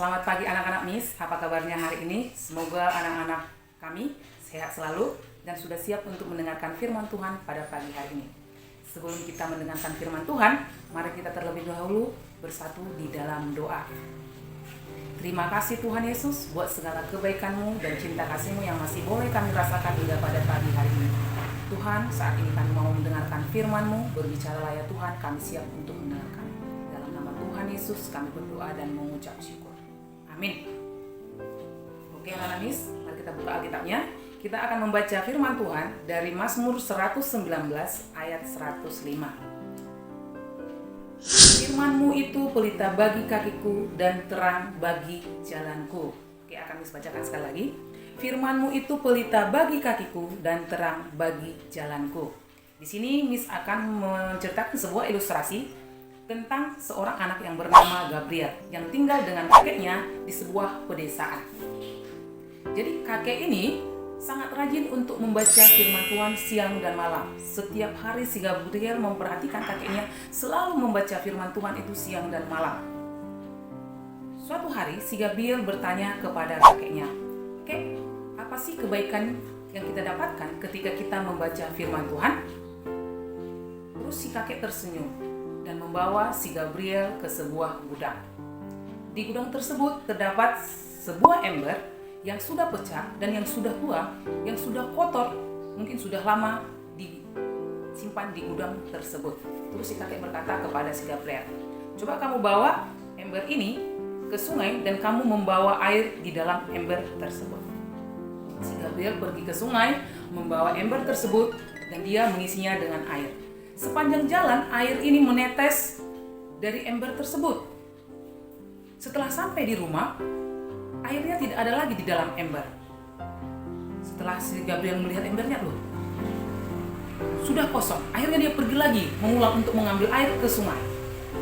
Selamat pagi anak-anak Miss, apa kabarnya hari ini? Semoga anak-anak kami sehat selalu dan sudah siap untuk mendengarkan firman Tuhan pada pagi hari ini. Sebelum kita mendengarkan firman Tuhan, mari kita terlebih dahulu bersatu di dalam doa. Terima kasih Tuhan Yesus buat segala kebaikan-Mu dan cinta kasih-Mu yang masih boleh kami rasakan hingga pada pagi hari ini. Tuhan, saat ini kami mau mendengarkan firman-Mu, berbicaralah ya Tuhan, kami siap untuk mendengarkan. Dalam nama Tuhan Yesus kami berdoa dan mengucap syukur. Amin. Oke anak-anak Miss, mari kita buka Alkitabnya. Kita akan membaca firman Tuhan dari Mazmur 119 ayat 105. Firman-Mu itu pelita bagi kakiku dan terang bagi jalanku. Oke, akan Miss bacakan sekali lagi. Firman-Mu itu pelita bagi kakiku dan terang bagi jalanku. Di sini Miss akan menceritakan sebuah ilustrasi tentang seorang anak yang bernama Gabriel yang tinggal dengan kakeknya di sebuah pedesaan. Jadi kakek ini sangat rajin untuk membaca firman Tuhan siang dan malam. Setiap hari si Gabriel memperhatikan kakeknya selalu membaca firman Tuhan itu siang dan malam. Suatu hari si Gabriel bertanya kepada kakeknya, "Kek, apa sih kebaikan yang kita dapatkan ketika kita membaca firman Tuhan?" Terus si kakek tersenyum dan membawa si Gabriel ke sebuah gudang. Di gudang tersebut terdapat sebuah ember yang sudah pecah dan yang sudah tua, yang sudah kotor, mungkin sudah lama disimpan di gudang tersebut. Terus si kakek berkata kepada si Gabriel, "Coba kamu bawa ember ini ke sungai dan kamu membawa air di dalam ember tersebut." Si Gabriel pergi ke sungai, membawa ember tersebut dan dia mengisinya dengan air. Sepanjang jalan, air ini menetes dari ember tersebut. Setelah sampai di rumah, airnya tidak ada lagi di dalam ember. Setelah si Gabriel melihat embernya, loh, sudah kosong. Akhirnya dia pergi lagi, mengulang untuk mengambil air ke sungai.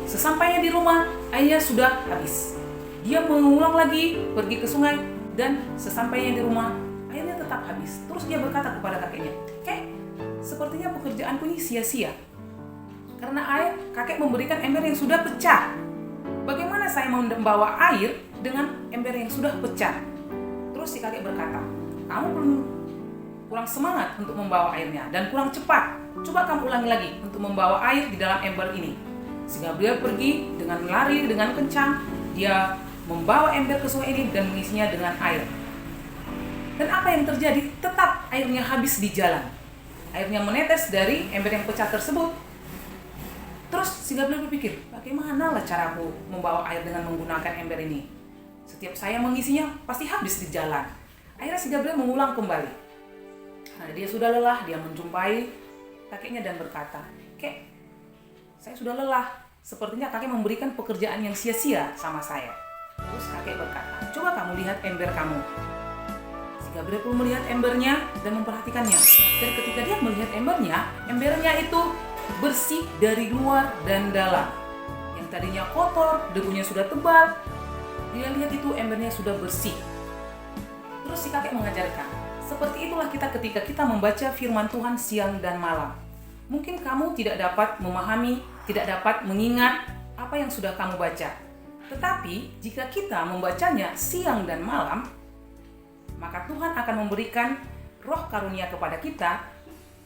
Sesampainya di rumah, airnya sudah habis. Dia mengulang lagi, pergi ke sungai, dan sesampainya di rumah, airnya tetap habis. Terus dia berkata kepada kakeknya, "Kek, sepertinya pekerjaanku ini sia-sia. Karena kakek memberikan ember yang sudah pecah. Bagaimana saya membawa air dengan ember yang sudah pecah?" Terus si kakek berkata, "Kamu kurang semangat untuk membawa airnya dan kurang cepat. Coba kamu ulangi lagi untuk membawa air di dalam ember ini." Si Gabriel pergi dengan lari dengan kencang. Dia membawa ember ke sungai ini dan mengisinya dengan air. Dan apa yang terjadi? Tetap airnya habis di jalan. Airnya menetes dari ember yang pecah tersebut. Terus si Gabriel berpikir, bagaimana lah caraku membawa air dengan menggunakan ember ini? Setiap saya mengisinya pasti habis di jalan. Akhirnya si Gabriel mengulang kembali. Nah, dia sudah lelah, dia menjumpai kakeknya dan berkata, "Kek, saya sudah lelah. Sepertinya kakek memberikan pekerjaan yang sia-sia sama saya." Terus kakek berkata, "Coba kamu lihat ember kamu." Si Gabriel pun melihat embernya dan memperhatikannya. Dan ketika dia melihat embernya itu bersih dari luar dan dalam. Yang tadinya kotor, debunya sudah tebal, dia lihat itu embernya sudah bersih. Terus si kakek mengajarkan, seperti itulah kita ketika kita membaca firman Tuhan siang dan malam. Mungkin kamu tidak dapat memahami, tidak dapat mengingat apa yang sudah kamu baca. Tetapi jika kita membacanya siang dan malam, maka Tuhan akan memberikan roh karunia kepada kita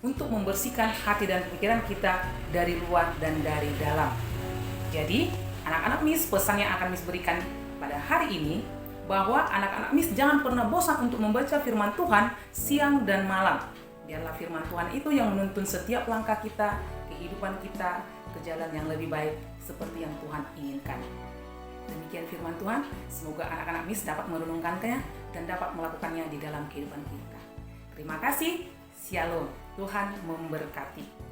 untuk membersihkan hati dan pikiran kita dari luar dan dari dalam. Jadi, anak-anak Miss, pesan yang akan Miss berikan pada hari ini, bahwa anak-anak Miss jangan pernah bosan untuk membaca firman Tuhan siang dan malam. Biarlah firman Tuhan itu yang menuntun setiap langkah kita, kehidupan kita, ke jalan yang lebih baik seperti yang Tuhan inginkan. Demikian firman Tuhan, semoga anak-anak Miss dapat merenungkannya dan dapat melakukannya di dalam kehidupan kita. Terima kasih, Shalom. Tuhan memberkati.